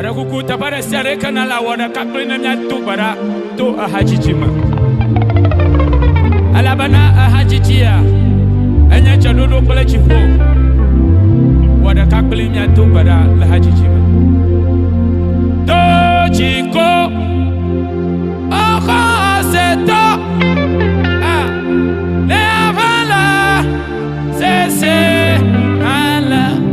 Para kukuta para sereka na la wada kaklina nya tu bara to ahajijima. Alabana ahajijia. Enya chadodo kole chipo. Wada kaklina tu bara la hajijima. Do chiko. Oka seto. Ah. Le avala. Se ala.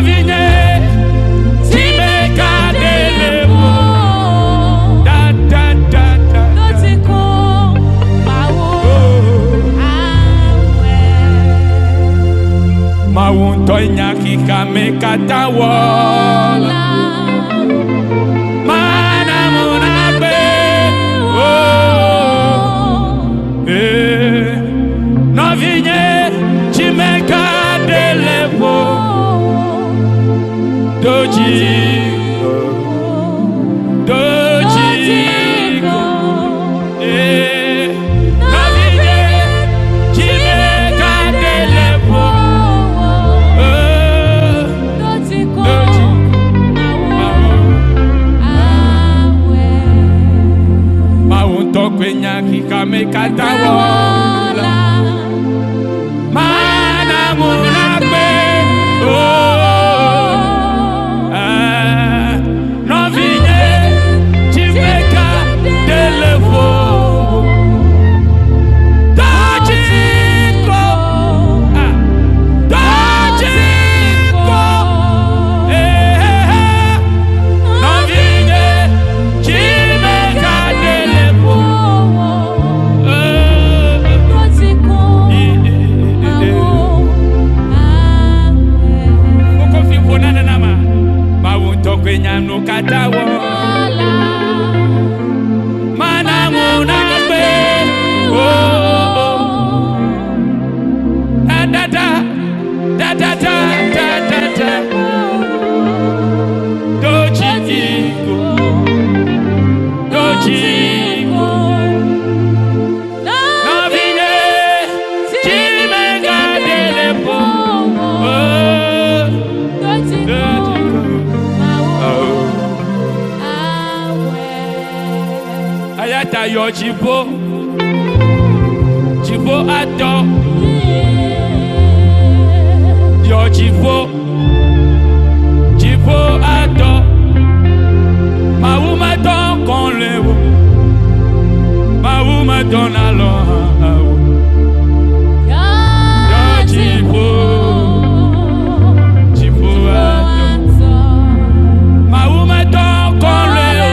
Vinye kwenya kika mekatawola mana munabe no vinye chimeka delevo doji kwenya kika mekatawola mana munabe no vinye chimeka delevo dojiko no vinye chimeka delevo kwenya no katawola mana munabe da dojiko no vinye chimeka delevo ayata yo jibo ato yo jibo ato mauma don kon lewo mauma don alo yo jibo ato mauma don kon lewo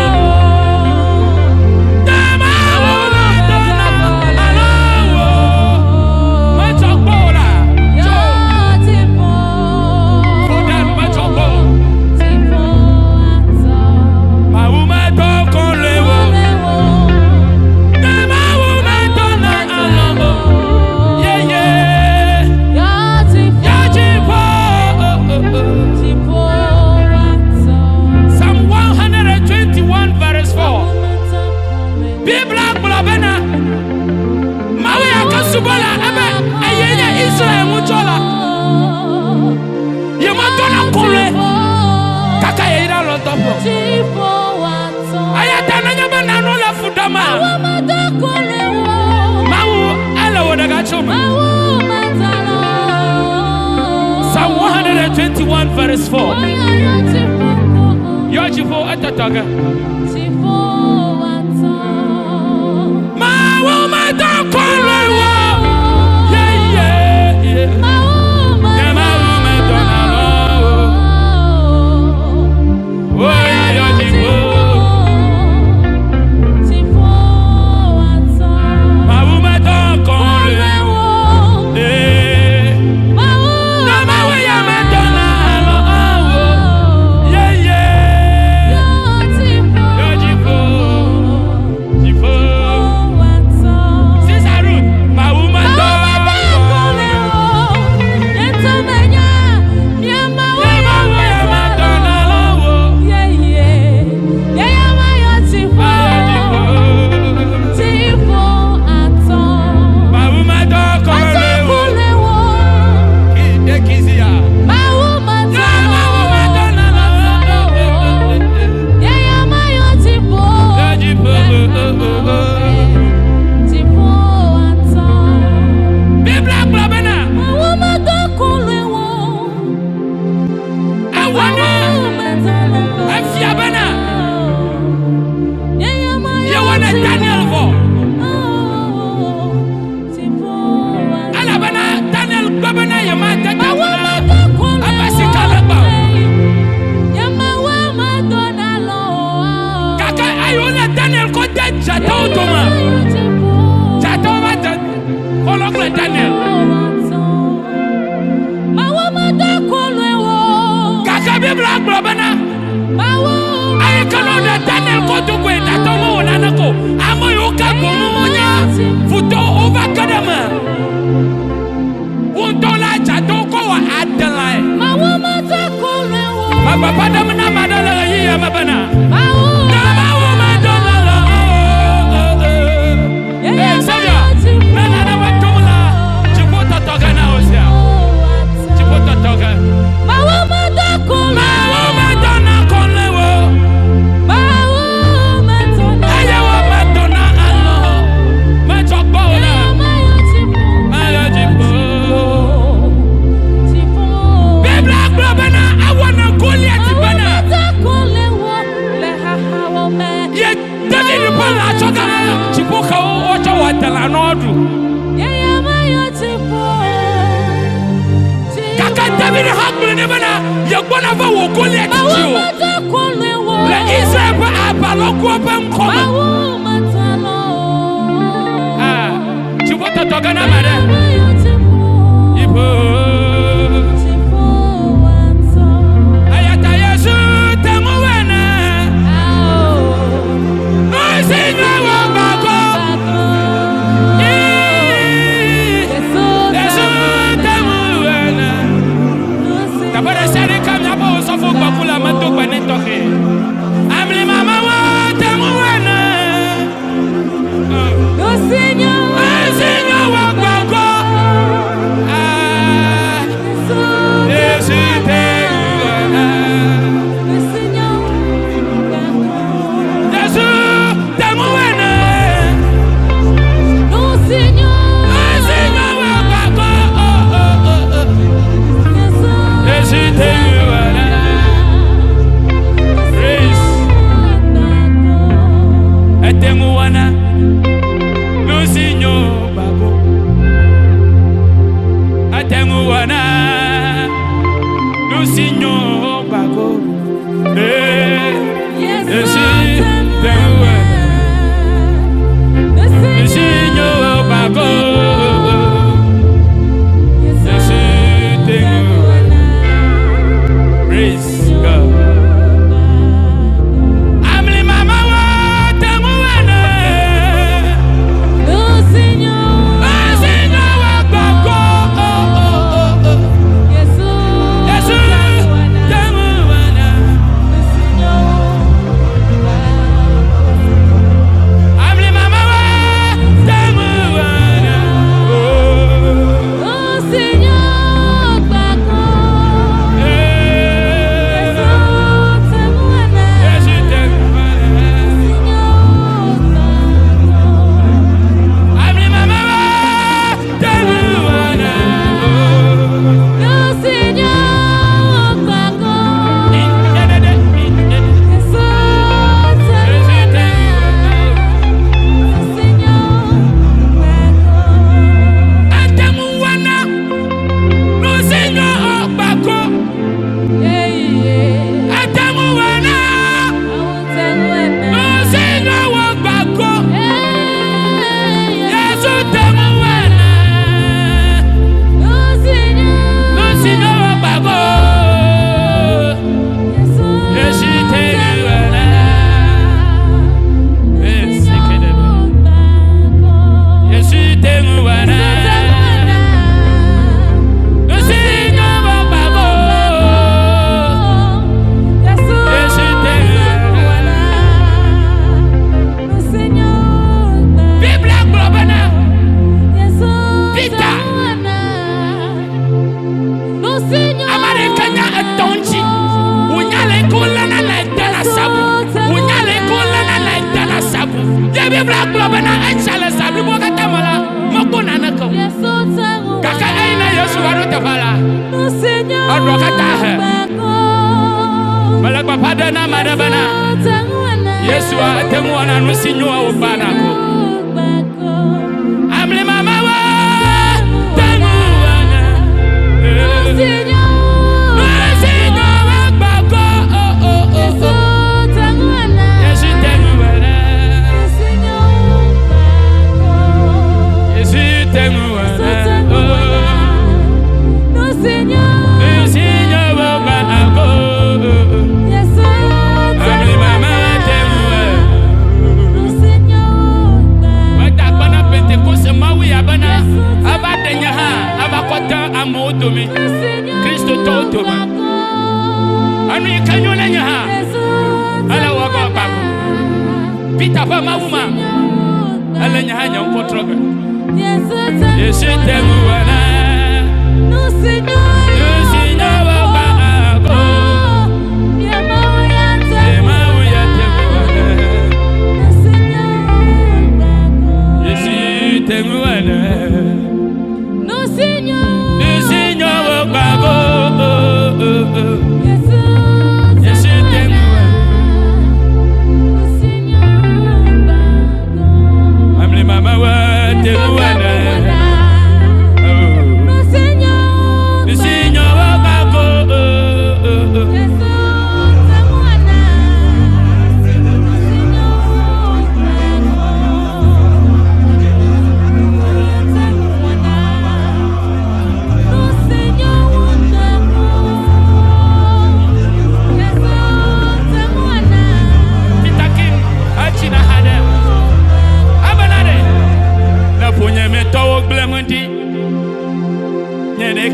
Psalm 121 verse 4. Yo jibo atataga. Daniel. Daniel Kotukwe Natomo Nanako. Amoyoka Gomunya. Futo over Kadama. Untola Chatoko wa Adalai. Papa Damana Madala Yamabana. Kaka David Hakbul nebana yagbona va wo Goliath tio. La Israel ba abaloko ba nkoma. Ah, chibota togana mare. Ibo. Ayata Yesu temuwana. Osinga wa bako. Kabara sari kamya bo sofo bakula manto kwanetoke. Amli mama wa temuwana. No Señor wa bako. Ah. Yesu temuwana. Yesu temuwana. No Señor wa bako. Yesu temuwana. Praise. Temuwana. No Señor bako. Temuwana. No Señor bako. Yesu temuwana. No Señor bako. Yesu temuwana. Praise God. Amli mama wa temuwana. Señor wa bako. Yesu temuwana. Amli mama wa temuwana. Yesu temuwana. Amli mama wa temuwana. Temuwana. No Señor bako. Temuwana. No Señor wa bako. Yesu temuwana. No Señor wa bako. Yesu temuwana. Yesu temuwana. No Señor wa bako. Yesu temuwana. Biblia globana. Peter. Amerikanya atonchi. Unyale kulana la dana sabu. Unyale kulana la dana sabu. Ye Biblia globana enshala sabu boka tamala. Mokuna nako. Kaka aina Yesu waro tafala. Adokata he. Balak bapada na madabana. Yesu temuwana no Señor wa banako. Amli mama wa temuwana. No Señor wa bako. Yesu temuwana. Yesu temuwana. No Señor wa bako. Amli mama wa temuwana. Yesu temuwana. Nusinyo wabako. Yemawu ya temuwana. Yesu temuwana. Nusinyo wabako. Yesu temuwana. Amle mama wa temuwana.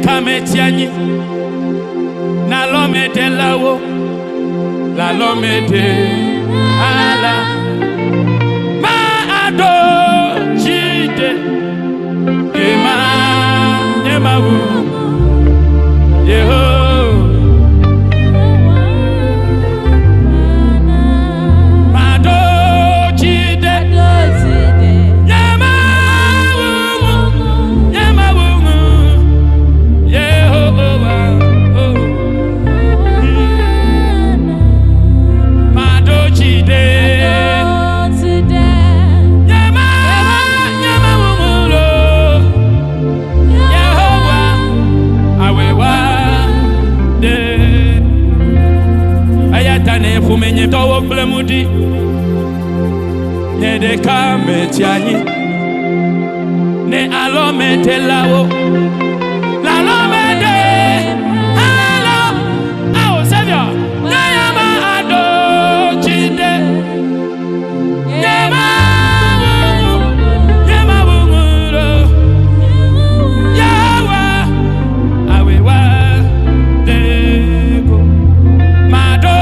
Kametiani na lomete lawo la lomete ala ma ado chide ema wu yeho Fumenye towo blemudi ne de kametiani ne alomete lawo la lomete alo ao savior na yama ado chinde yama bunguro yawa awewa deko mado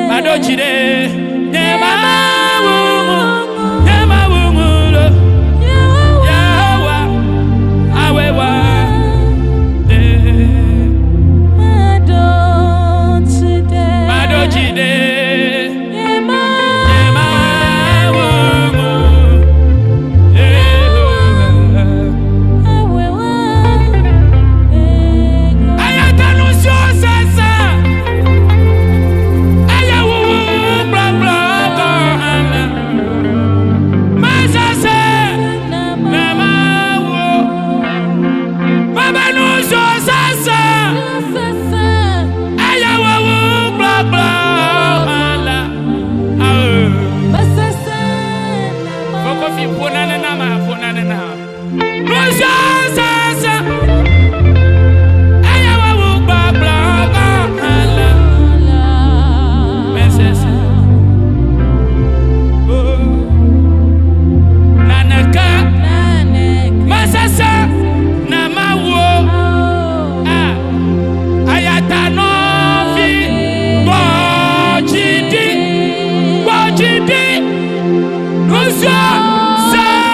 Madochide, Yema wumulo, Yawa, awewa, Madochide, Yema wumu, awewa, ayatanusyo sasa. Nusa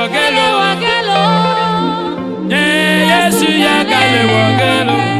wogelo. Yesu ya gale wogelo.